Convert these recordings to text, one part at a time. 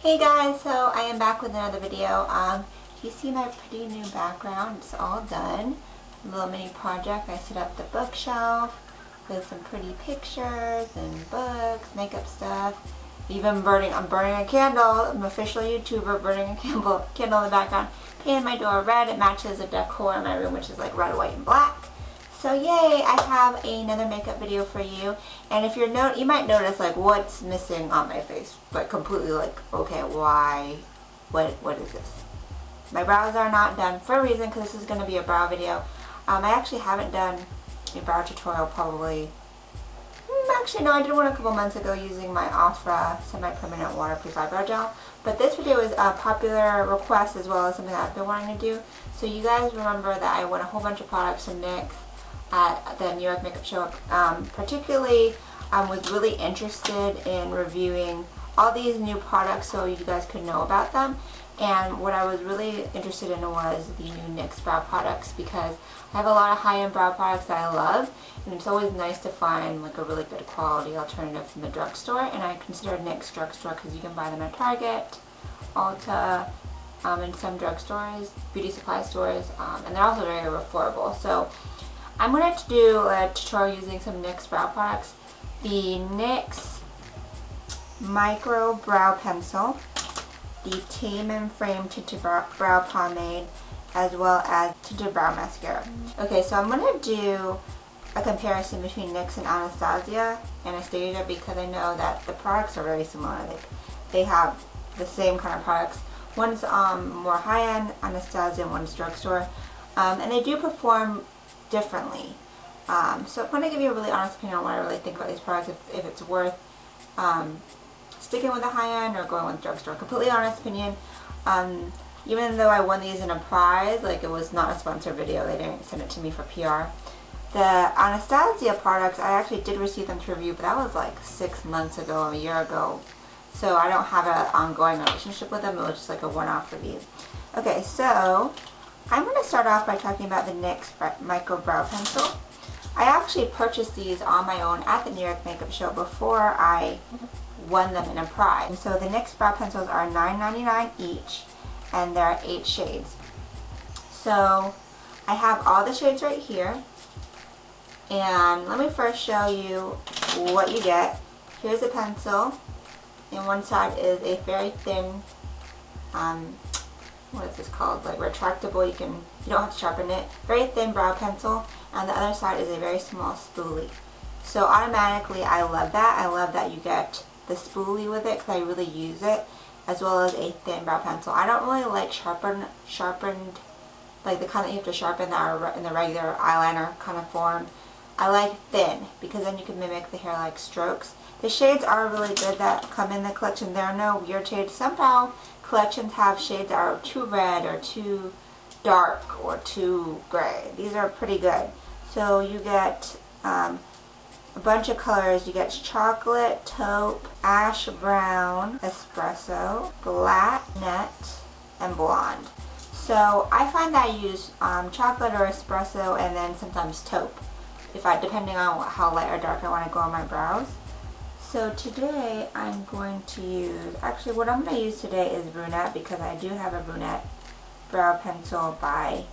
Hey guys, so I am back with another video. Do you see my pretty new background? It's all done. A little mini project. I set up the bookshelf with some pretty pictures and books, makeup stuff. I'm burning a candle. I'm an official YouTuber burning a candle in the background. Painted my door red. It matches the decor in my room, which is like red, white, and black. So yay, I have another makeup video for you. And if you might notice like what's missing on my face. Like completely like, okay, why? What is this? My brows are not done for a reason because this is going to be a brow video. I actually haven't done a brow tutorial probably. Actually, no, I did one a couple months ago using my Ofra semi-permanent waterproof eyebrow gel. But this video is a popular request as well as something that I've been wanting to do. So you guys remember that I won a whole bunch of products from NYX at the New York Makeup Show. Particularly, I was really interested in reviewing all these new products so you guys could know about them. And what I was really interested in was the new NYX Brow Products because I have a lot of high-end brow products that I love, and it's always nice to find like a really good quality alternative from the drugstore. And I consider NYX drugstore because you can buy them at Target, Ulta, and some drugstores, beauty supply stores, and they're also very affordable. So I'm going to do a tutorial using some NYX brow products. The NYX Micro Brow Pencil, the Tame and Frame Tinted Brow Pomade, as well as Tinted Brow Mascara. Okay, so I'm going to do a comparison between NYX and Anastasia because I know that the products are very similar. They have the same kind of products. One's more high-end, Anastasia, and one's drugstore. And they do perform differently. So I'm going to give you a really honest opinion on what I really think about these products, if it's worth sticking with the high-end or going with drugstore. Completely honest opinion. Even though I won these in a prize, like it was not a sponsored video, they didn't send it to me for PR. The Anastasia products, I actually did receive them to review, but that was like 6 months ago, a year ago. So I don't have an ongoing relationship with them. It was just like a one-off review. Okay, so I'm going to start off by talking about the NYX Micro Brow Pencil. I actually purchased these on my own at the New York Makeup Show before I won them in a prize. And so the NYX Brow Pencils are $9.99 each, and there are 8 shades. So I have all the shades right here. And let me first show you what you get. Here's a pencil. And one side is a very thin, what is this called? Like retractable. You don't have to sharpen it. Very thin brow pencil. And the other side is a very small spoolie. So automatically, I love that. I love that you get the spoolie with it because I really use it, as well as a thin brow pencil. I don't really like sharpened, like the kind that you have to sharpen that are in the regular eyeliner kind of form. I like thin because then you can mimic the hair-like strokes. The shades are really good that come in the collection. There are no weird shades. Some brow collections have shades that are too red or too dark or too gray. These are pretty good. So you get a bunch of colors. You get chocolate, taupe, ash brown, espresso, black, net, and blonde. So I find that I use chocolate or espresso and then sometimes taupe, depending on how light or dark I want to go on my brows. So today I'm going to use, actually what I'm going to use today is brunette because I do have a brunette brow pencil by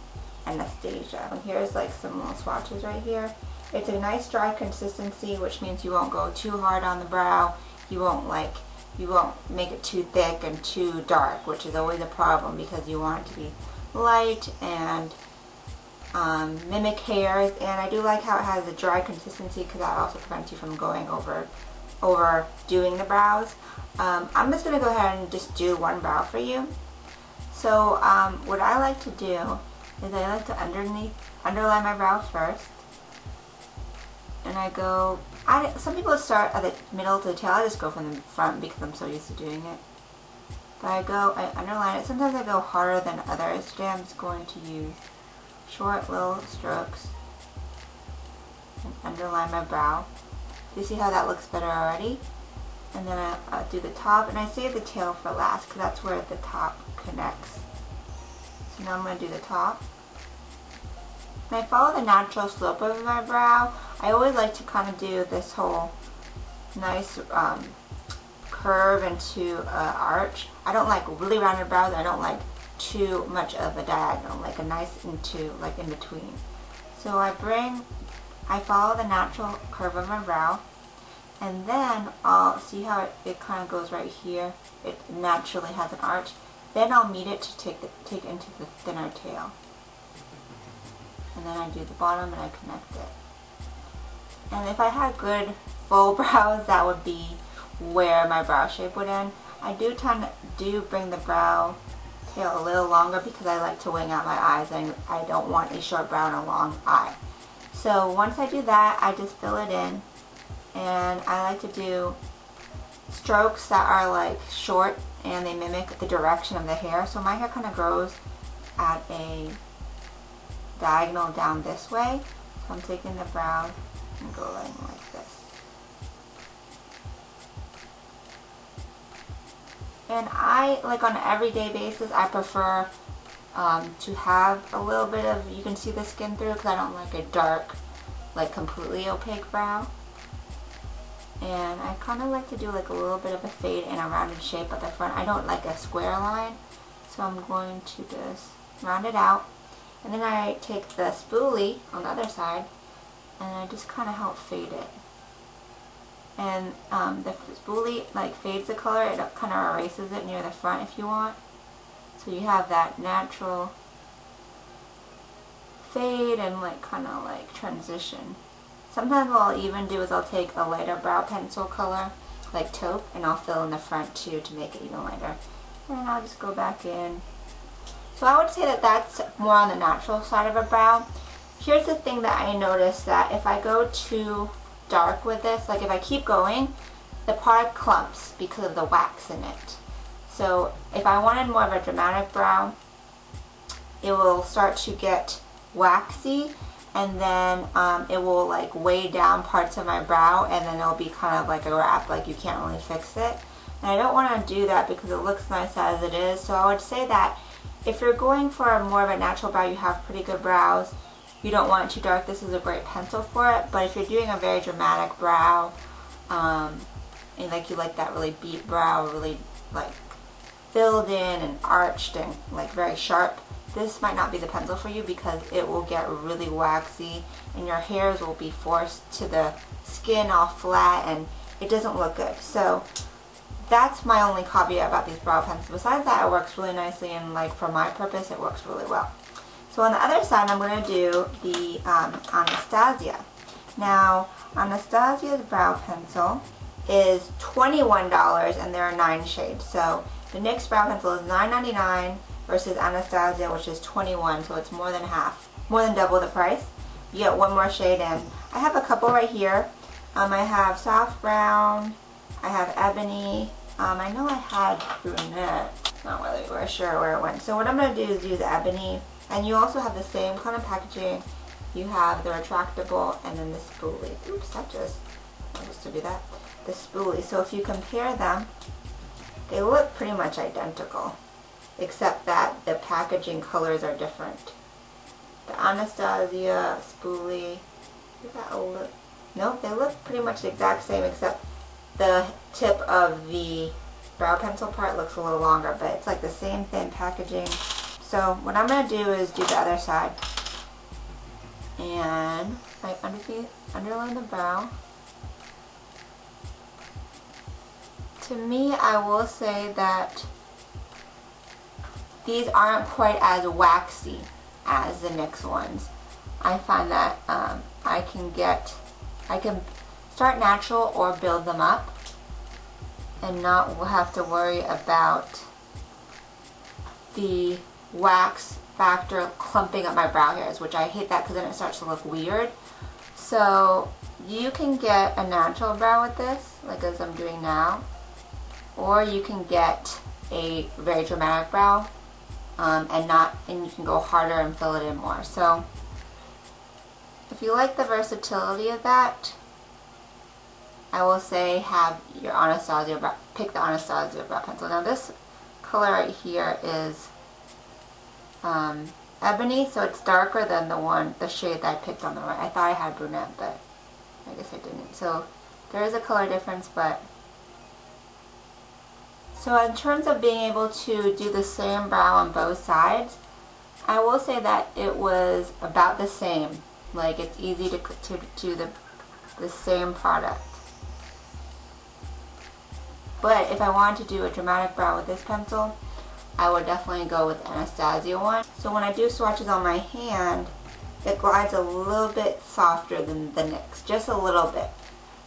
Anastasia. And here's like some little swatches right here. It's a nice dry consistency, which means you won't go too hard on the brow. You won't make it too thick and too dark, which is always a problem because you want it to be light and mimic hairs. And I do like how it has a dry consistency because that also prevents you from going overdoing the brows. I'm just going to go ahead and just do one brow for you. So what I like to do is I like to underline my brows first. And I go, some people start at the middle to the tail. I just go from the front because I'm so used to doing it. But I underline it. Sometimes I go harder than others. Today I'm just going to use short little strokes and underline my brow. Do you see how that looks better already? And then I do the top, and I save the tail for last because that's where the top connects. So now I'm going to do the top. And I follow the natural slope of my brow. I always like to kind of do this whole nice curve into an arch. I don't like really rounded brows. I don't like too much of a diagonal, like a nice like in between. So I follow the natural curve of my brow, and then I'll see how it kind of goes right here. It naturally has an arch. Then I'll meet it to take into the thinner tail. And then I do the bottom and I connect it. And if I had good full brows, that would be where my brow shape would end. I do bring the brow tail a little longer because I like to wing out my eyes and I don't want a short brow and a long eye. So once I do that, I just fill it in, and I like to do strokes that are like short and they mimic the direction of the hair. So my hair kind of grows at a diagonal down this way. So I'm taking the brow and going like this. And I, like on an everyday basis, I prefer to have a little bit of, you can see the skin through, because I don't like a dark, like completely opaque brow. And I kind of like to do like a little bit of a fade and a rounded shape at the front. I don't like a square line, so I'm going to just round it out. And then I take the spoolie on the other side and I just kind of help fade it. And the spoolie like fades the color, it kind of erases it near the front if you want. So you have that natural fade and like kind of like transition. Sometimes what I'll even do is I'll take a lighter brow pencil color, like taupe, and I'll fill in the front too to make it even lighter. And then I'll just go back in. So I would say that that's more on the natural side of a brow. Here's the thing that I noticed, that if I go too dark with this, like if I keep going, the product clumps because of the wax in it. So if I wanted more of a dramatic brow, it will start to get waxy, and then it will like weigh down parts of my brow, and then it'll be kind of like a wrap, like you can't really fix it. And I don't want to do that because it looks nice as it is. So I would say that if you're going for more of a natural brow, you have pretty good brows, you don't want it too dark, this is a great pencil for it. But if you're doing a very dramatic brow, and like you like that really beat brow, really like filled in and arched and like very sharp, this might not be the pencil for you because it will get really waxy and your hairs will be forced to the skin all flat and it doesn't look good. So that's my only caveat about these brow pencils. Besides that, it works really nicely, and like for my purpose, it works really well. So on the other side, I'm going to do the Anastasia. Now, Anastasia's brow pencil is $21 and there are 9 shades. So the NYX brow pencil is $9.99 versus Anastasia, which is $21, so it's more than half, more than double the price. You get one more shade in. I have a couple right here. I have soft brown, I have ebony, I know I had brunette, not really sure where it went. So what I'm going to do is use ebony, and you also have the same kind of packaging. You have the retractable and then the spoolie. Oops, I just to do that. The spoolie. So if you compare them, they look pretty much identical, except that the packaging colors are different. The Anastasia spoolie, nope, they look pretty much the exact same, except the tip of the brow pencil part looks a little longer, but it's like the same thin packaging. So what I'm going to do is do the other side, and I underline the brow. To me, I will say that these aren't quite as waxy as the NYX ones. I find that I can start natural or build them up and not have to worry about the wax factor clumping up my brow hairs, which I hate that because then it starts to look weird. So you can get a natural brow with this, like as I'm doing now, or you can get a very dramatic brow and you can go harder and fill it in more. So if you like the versatility of that, I will say have your pick the Anastasia brow pencil. Now this color right here is ebony, so it's darker than the shade that I picked on the right. I thought I had brunette, but I guess I didn't. So there is a color difference, but So in terms of being able to do the same brow on both sides, I will say that it was about the same. Like, it's easy to do the same product. But if I wanted to do a dramatic brow with this pencil, I would definitely go with the Anastasia one. So when I do swatches on my hand, it glides a little bit softer than the NYX, just a little bit.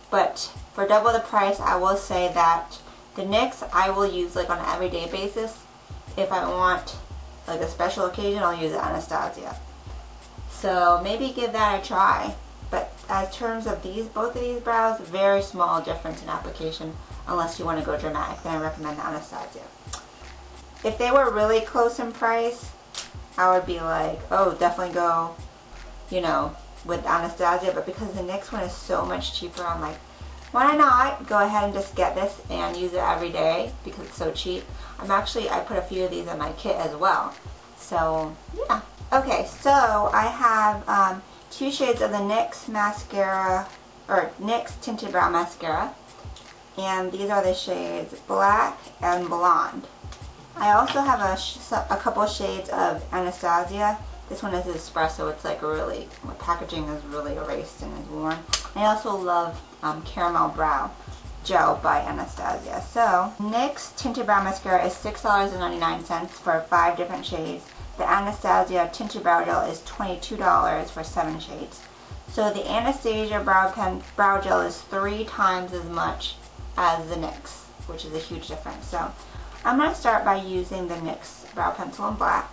But for double the price, I will say that the NYX I will use like on an everyday basis. If I want like a special occasion, I'll use the Anastasia. So maybe give that a try. But as terms of both of these brows, very small difference in application. Unless you want to go dramatic, then I recommend the Anastasia. If they were really close in price, I would be like, oh, definitely go, you know, with Anastasia. But because the NYX one is so much cheaper, I'm like, why not go ahead and just get this and use it every day because it's so cheap. I put a few of these in my kit as well. So yeah. Okay, so I have 2 shades of the NYX mascara, or NYX Tinted Brow Mascara. And these are the shades Black and Blonde. I also have a couple shades of Anastasia. This one is espresso. It's like really, the packaging is really erased and is worn. I also love Caramel Brow Gel by Anastasia. So NYX Tinted Brow Mascara is $6.99 for 5 different shades. The Anastasia Tinted Brow Gel is $22 for 7 shades. So the Anastasia Brow Gel is 3 times as much as the NYX, which is a huge difference. So I'm going to start by using the NYX Brow Pencil in black.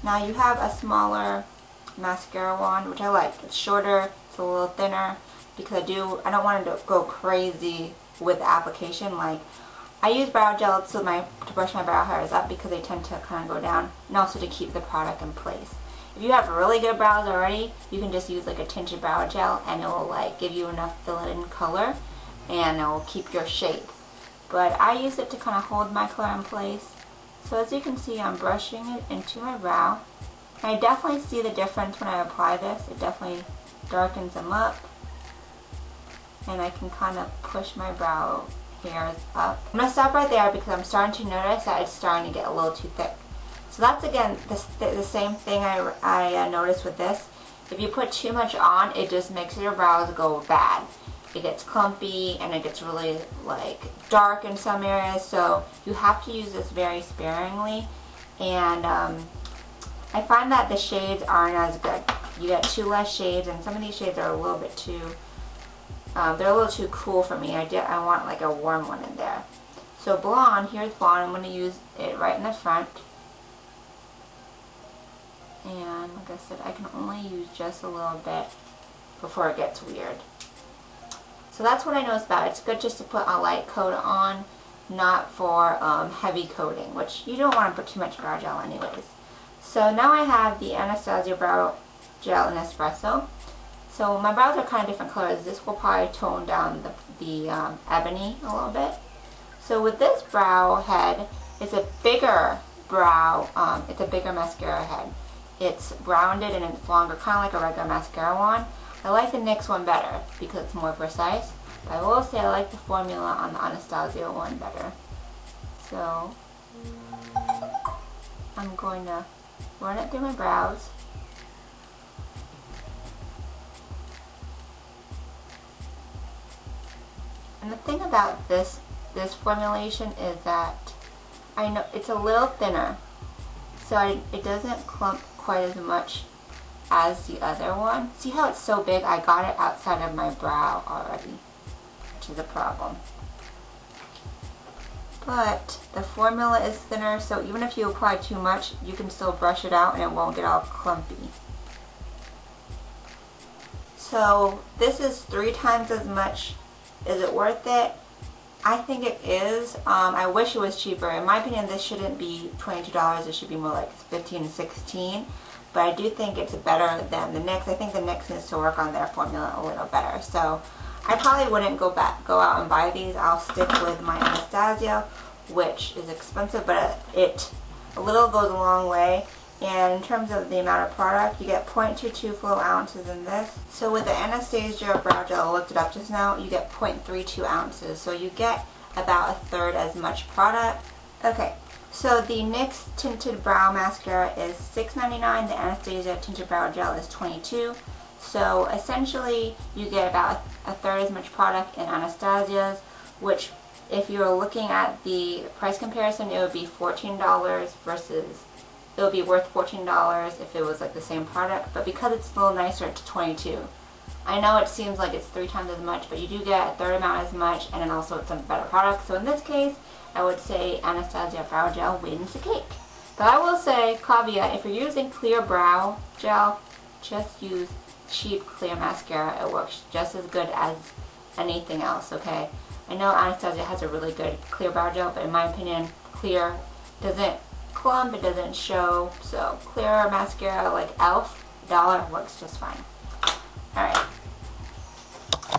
Now you have a smaller mascara wand, which I like. It's shorter, it's a little thinner, because I don't want it to go crazy with the application. Like, I use brow gel to brush my brow hairs up because they tend to kind of go down, and also to keep the product in place. If you have really good brows already, you can just use like a tinted brow gel and it will like give you enough fill-in color and it will keep your shape. But I use it to kind of hold my color in place. So as you can see, I'm brushing it into my brow. And I definitely see the difference when I apply this. It definitely darkens them up. And I can kind of push my brow hairs up. I'm going to stop right there because I'm starting to notice that it's starting to get a little too thick. So that's again the same thing I noticed with this. If you put too much on, it just makes your brows go bad. It gets clumpy and it gets really like dark in some areas, so you have to use this very sparingly. And I find that the shades aren't as good. You get 2 less shades, and some of these shades are a little bit too they're a little too cool for me. I want like a warm one in there. So blonde, here's blonde. I'm going to use it right in the front. And like I said, I can only use just a little bit before it gets weird. So that's what I noticed about it. It's good just to put a light coat on, not for heavy coating, which you don't want to put too much brow gel anyways. So now I have the Anastasia Brow Gel in Espresso. So my brows are kind of different colors. This will probably tone down the ebony a little bit. So with this brow head, it's a bigger brow, it's a bigger mascara head. It's rounded and it's longer, kind of like a regular mascara wand. I like the NYX one better because it's more precise. But I will say I like the formula on the Anastasia one better. So I'm going to run it through my brows. And the thing about this formulation is that I know it's a little thinner, so it doesn't clump quite as much as the other one. See how it's so big? I got it outside of my brow already, which is a problem. But the formula is thinner, so even if you apply too much, you can still brush it out and it won't get all clumpy. So this is 3 times as much. Is it worth it? I think it is. I wish it was cheaper. In my opinion, this shouldn't be $22. It should be more like $15 to $16. But I do think it's better than the NYX. I think the NYX needs to work on their formula a little better. So I probably wouldn't go out and buy these. I'll stick with my Anastasia, which is expensive, but a little goes a long way. And in terms of the amount of product, you get 0.22 full ounces in this. So with the Anastasia Brow Gel, I looked it up just now, you get 0.32 ounces. So you get about a third as much product. Okay, so the NYX Tinted Brow Mascara is $6.99. The Anastasia Tinted Brow Gel is $22. So essentially, you get about a third as much product in Anastasia's, which if you're looking at the price comparison, it would be $14 versus, it would be worth $14 if it was like the same product, but because it's a little nicer, it's $22. I know it seems like it's 3 times as much, but you do get a third amount as much, and then also it's a better product. So in this case, I would say Anastasia Brow Gel wins the cake. But I will say, caveat, if you're using clear brow gel, just use cheap clear mascara. It works just as good as anything else, okay? I know Anastasia has a really good clear brow gel, but in my opinion, clear doesn't clump, it doesn't show. So clear mascara like e.l.f. $1 works just fine. Alright.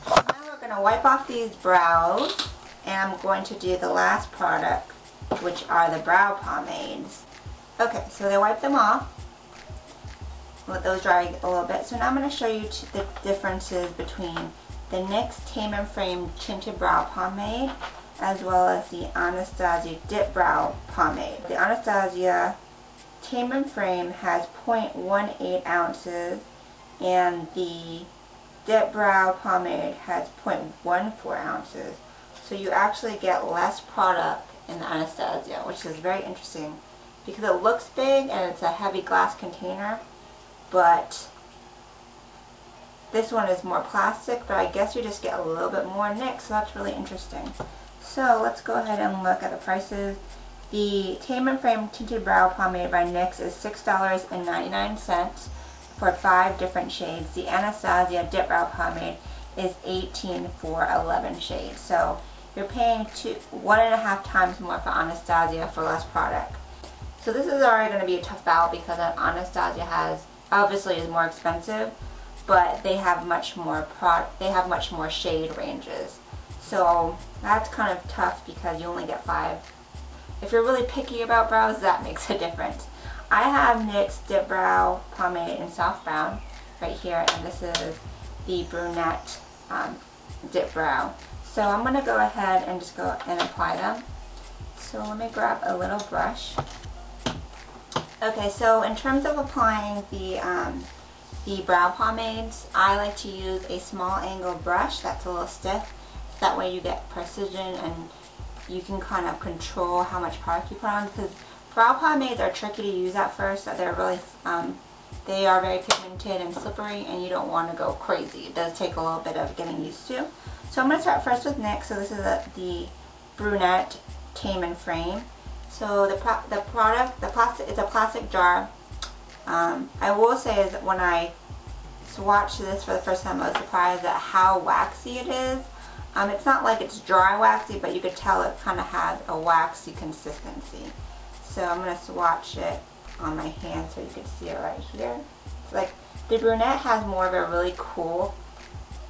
Now we're going to wipe off these brows, and I'm going to do the last product, which are the brow pomades. Okay, so they wipe them off. Let those dry a little bit. So now I'm going to show you the differences between the NYX Tame and Frame Tinted Brow Pomade as well as the Anastasia Dip Brow Pomade. The Anastasia Tame and Frame has 0.18 ounces and the Dip Brow Pomade has 0.14 ounces. So you actually get less product in the Anastasia, which is very interesting because it looks big and it's a heavy glass container, but this one is more plastic, but I guess you just get a little bit more NYX, so that's really interesting. So let's go ahead and look at the prices. The Tame and Frame Tinted Brow Pomade by NYX is $6.99 for 5 different shades. The Anastasia Dip Brow Pomade is $18 for 11 shades. So you're paying 1.5 times more for Anastasia for less product. So this is already going to be a tough battle because Anastasia has, obviously is more expensive, but they have much more shade ranges. So that's kind of tough because you only get 5. If you're really picky about brows, that makes a difference. I have NYX Dip Brow Pomade in Soft Brown right here, and this is the Brunette Dip Brow. So I'm going to go ahead and just go and apply them. So let me grab a little brush. Okay, so in terms of applying the brow pomades, I like to use a small angle brush that's a little stiff. That way you get precision and you can kind of control how much product you put on, because brow pomades are tricky to use at first. They're really, they are very pigmented and slippery, and you don't want to go crazy. It does take a little bit of getting used to. So I'm going to start first with NYX. So this is the Brunette Tame and Frame. So the plastic, it's a plastic jar. I will say is that when I swatched this for the first time, I was surprised at how waxy it is. It's not like it's dry waxy, but you could tell it kind of has a waxy consistency. So I'm going to swatch it on my hand so you can see it right here. It's like the Brunette has more of a really cool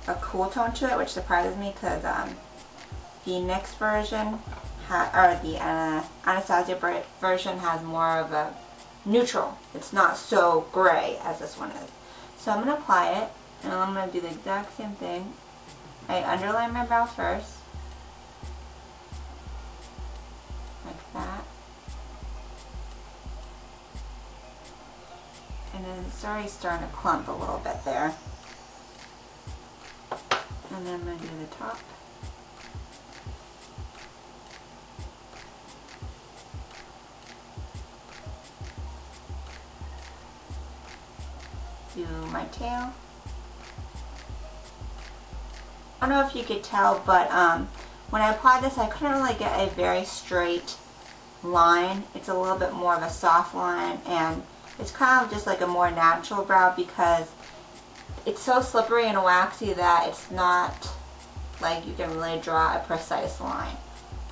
tone to it, which surprises me because the NYX version, or the Anastasia version has more of a neutral. It's not so gray as this one is. So I'm going to apply it, and I'm going to do the exact same thing. I underline my brow first, like that. And then it's already starting to clump a little bit there. And then I'm going to do the top. Do my tail. I don't know if you could tell, but when I applied this, I couldn't really get a very straight line. It's a little bit more of a soft line, and it's kind of just like a more natural brow because it's so slippery and waxy that it's not like you can really draw a precise line.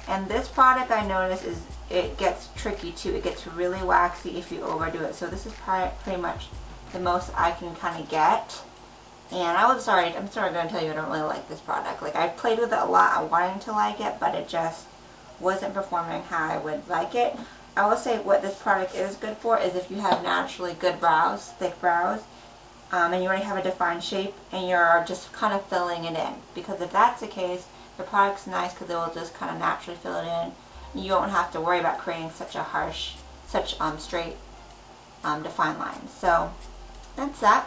And this product, I noticed, is it gets tricky too. It gets really waxy if you overdo it. So this is pretty much the most I can kind of get. And I'm sorry going to tell you I don't really like this product. Like, I played with it a lot, I wanted to like it, but it just wasn't performing how I would like it. I will say what this product is good for is if you have naturally good brows, thick brows, and you already have a defined shape and you're just kind of filling it in. Because if that's the case, the product's nice because it will just kind of naturally fill it in. You won't have to worry about creating such a harsh, straight, defined lines. So that's that.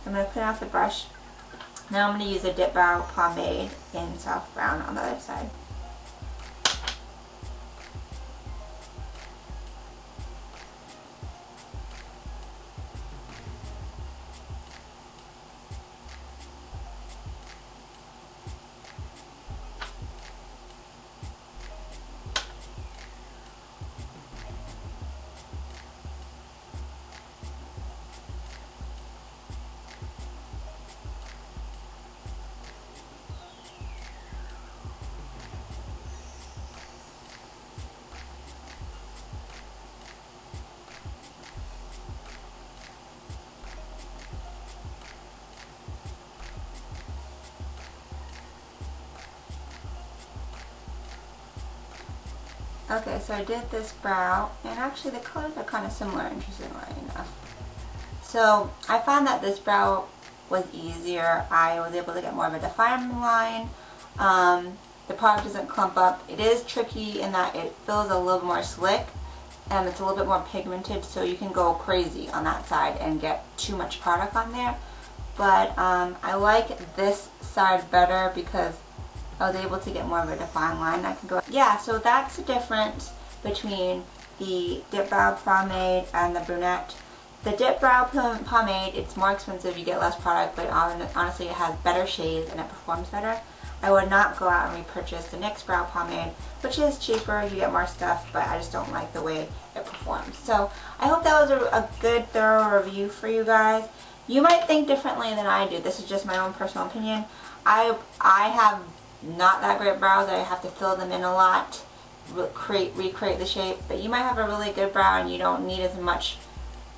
I'm going to clean off the brush. Now I'm going to use a Dip Brow Pomade in Soft Brown on the other side. Okay, so I did this brow, and actually the colors are kind of similar, interestingly enough. So I found that this brow was easier. I was able to get more of a defined line. The product doesn't clump up. It is tricky in that it feels a little more slick, and it's a little bit more pigmented, so you can go crazy on that side and get too much product on there. But I like this side better because I was able to get more of a defined line. I can go, yeah, so that's the difference between the Dip Brow Pomade and the brunette. The Dip Brow Pomade, it's more expensive, you get less product, but honestly it has better shades and it performs better. I would not go out and repurchase the NYX Brow Pomade, which is cheaper, you get more stuff, but I just don't like the way it performs. So I hope that was a good, thorough review for you guys. You might think differently than I do. This is just my own personal opinion. I have not that great brows. I have to fill them in a lot, recreate the shape, but you might have a really good brow and you don't need as much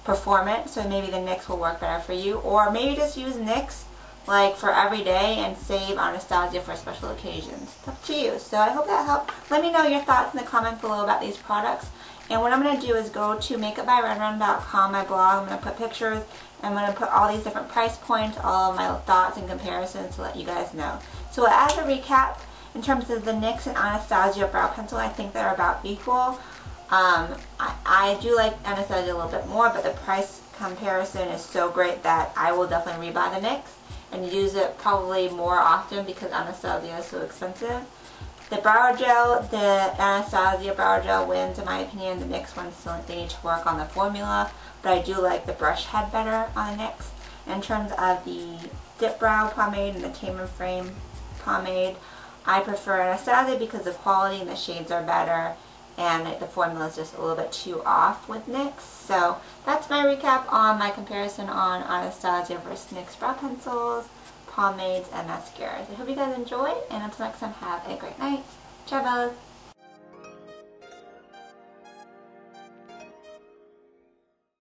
performance, so maybe the NYX will work better for you, or maybe just use NYX like for every day and save Anastasia for special occasions. It's up to you. So I hope that helped. Let me know your thoughts in the comments below about these products. And what I'm going to do is go to makeupbyrenrun.com, my blog. I'm going to put pictures. I'm going to put all these different price points, all of my thoughts and comparisons to let you guys know. So as a recap, in terms of the NYX and Anastasia Brow Pencil, I think they're about equal. I do like Anastasia a little bit more, but the price comparison is so great that I will definitely rebuy the NYX and use it probably more often because Anastasia is so expensive. The brow gel, the Anastasia Brow Gel wins in my opinion. The NYX one still they need to work on the formula, but I do like the brush head better on the NYX. In terms of the Dip Brow Pomade and the Tame and Frame Pomade, I prefer Anastasia because the quality and the shades are better, and the formula is just a little bit too off with NYX. So that's my recap on my comparison on Anastasia versus NYX brow pencils, pomades, and mascaras. I hope you guys enjoyed, and until next time, have a great night. Ciao, bellas.